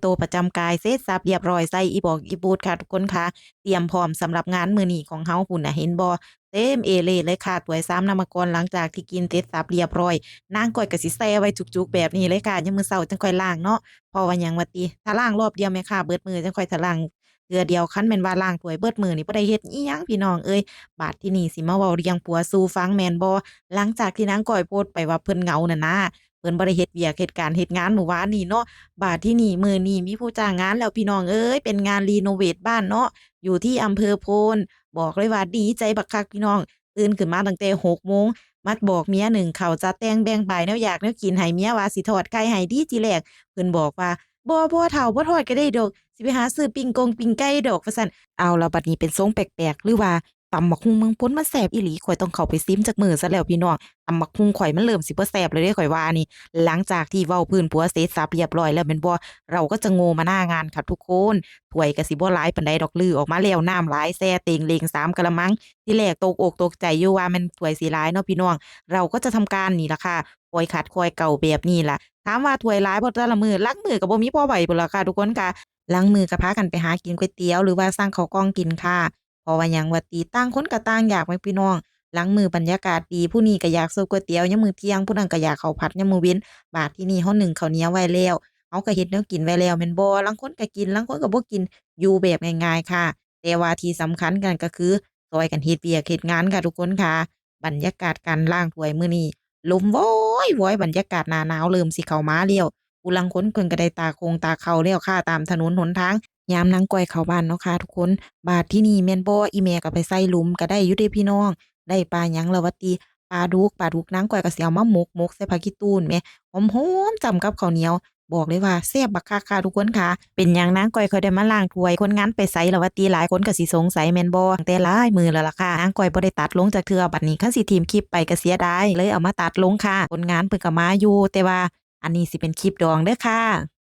ตัวประจำกายเสร็จสับเรียบร้อยใส่อีบอกอีบูดค่ะทุกคนค่ะเตรียมพร้อมสำหรับงานมื้อนี้ของเฮาพุ่นน่ะเห็นบ่เต็มเอเล่เลยค่ะถ้วยซ้ำนำมาก่อนหลังจากที่กินเสร็จสับเรียบร้อยนางก้อยก็สิแช่ไว้จุกๆแบบนี้เลยค่ะยามมื้อเช้าจังค่อยล้างเนาะเพราะว่าหยังว่าติถ้าล้างรอบเดียวแม่ค้าเบิดมื้อจังค่อยถ้าล้างเทื่อเดียวคันแม่นว่าล้างถ้วยเบิดมื้อนี่บ่ได้เฮ็ดอิหยังพี่น้องเอ้ยบาดที่นี่สิมาเว้าเรื่องผัวสู่ฟังแม่นบ่หลังจากที่นางก้อยโพสต์ไปว่าเพิ่นเหงานั่นนะเพิ่นบ่ได้เฮ็ดเวียกเฮ็ดการเฮ็ดงานเมื่อวานนี้เนาะ บาดที่นี่มื้อนี้มีผู้จ้างงานแล้วพี่น้องเอ้ยเป็นงานรีโนเวตบ้านเนาะอยู่ที่อำเภอโพนบอกเลยว่าดีใจบักคักพี่น้องตื่นขึ้นมาตั้งแต่6โมงมาบอกเมียนึ่งข้าวจัดแต่งแบ่งบ่ายแนวอยากแนวกินให้เมียว่าสิทอดไข่ให้ดีจิแรกเพิ่นบอกว่าบ่เฒ่าบ่ทอดก็ได้ดอกสิไปหาซื้อปิ้งไก่ดอกว่าซั่นอ้าวแล้วบัดนี้เป็นทรงแปลกๆหรือว่าตำบักหุ่งเมืองพ้นมันแซ่บอีหลีข้อยต้องเข้าไปซิมจักมื้อซะแล้วพี่น้องตำบักหุ่งข้อยมันเริ่มสิบ่แซ่บแล้วเดะข้อยว่านี่ หลังจากที่เว้าพื้นผัวเสร็จสับเรียบร้อยแล้วแม่นบ่เราก็จะโง่มาหน้างานค่ะทุกคนถ้วยก็สิบ่หลายปานใดดอกลือออกมาแล้วน้ำหลายแซ่เต็งเล็ง3กะละมังที่แรกตกอกตกใจอยู่ว่าแม่นถ้วยสิหลายเนาะพี่น้องเราก็จะทำการนี่ล่ะค่ะคอยขัดคอยเกลาแบบนี้ล่ะถามว่าถ้วยหลายบ่แต่ละมื้อลางมื้อก็บ่มีพอไหวพุ่นล่ะค่ะทุกคนค่ะลางมื้อก็พากันไปหากินก๋วยเตี๋ยวหรือว่าสั่งข้าวกล่องกินค่ะเพราะว่าหยังว่าติต่างคนก็ต่างอยากแหมพี่น้อง หลังมื้อบรรยากาศดีผู้นี้ก็อยากซดก๋วยเตี๋ยวยามมื้อเที่ยงผู้นั้นก็อยากข้าวผัดยามมื้อเย็นบาดที่นี่เรานึ่งข้าวเหนียวไว้แล้วเราก็เฮ็ดแนวกินไว้แล้วแม่นบ่ลางคนก็กินลางคนก็บ่กินอยู่แบบง่ายๆค่ะแต่ว่าที่สำคัญกันก็คือช่วยกันเฮ็ดเวียกเฮ็ดงานค่ะทุกคนค่ะบรรยากาศการล้างถ้วยมื้อนี้ลมโว้ยๆบรรยากาศหน้าหนาวเริ่มสิเข้ามาแล้วผู้ลางคนเพิ่นก็ได้ตากคงตากข้าวแล้วค่ะตามถนนหนทางยามนางก้อยเข้าบ้านเนาะค่ะทุกคนบาดที่นี่แม่นบ่อีแม่ก็ไปใส่หลุมก็ได้อยู่เดะพี่น้อง ได้ปลาหยังแล้วว่าติปลาดุกนางก้อยก็สิเอามาหมกใส่ผักขี้ตูนแหมหอมๆจ้ำกับข้าวเหนียวบอกเลยว่าแซ่บบักคักค่ะทุกคนค่ะเป็นหยังนางก้อยค่อยได้มาล้างถ้วยคนงานไปไสแล้วว่าติหลายคนก็สิสงสัยแม่นบ่ตั้งแต่หลายมื้อแล้วล่ะค่ะนางก้อยบ่ได้ตัดลงจักเทื่อบัดนี้คันสิถิ้มคลิปไปก็เสียดายเลยเอามาตัดลงค่ะคนงานเพิ่นก็มาอยู่แต่ว่าอันนี้สิเป็นคลิปดองเด้อค่ะ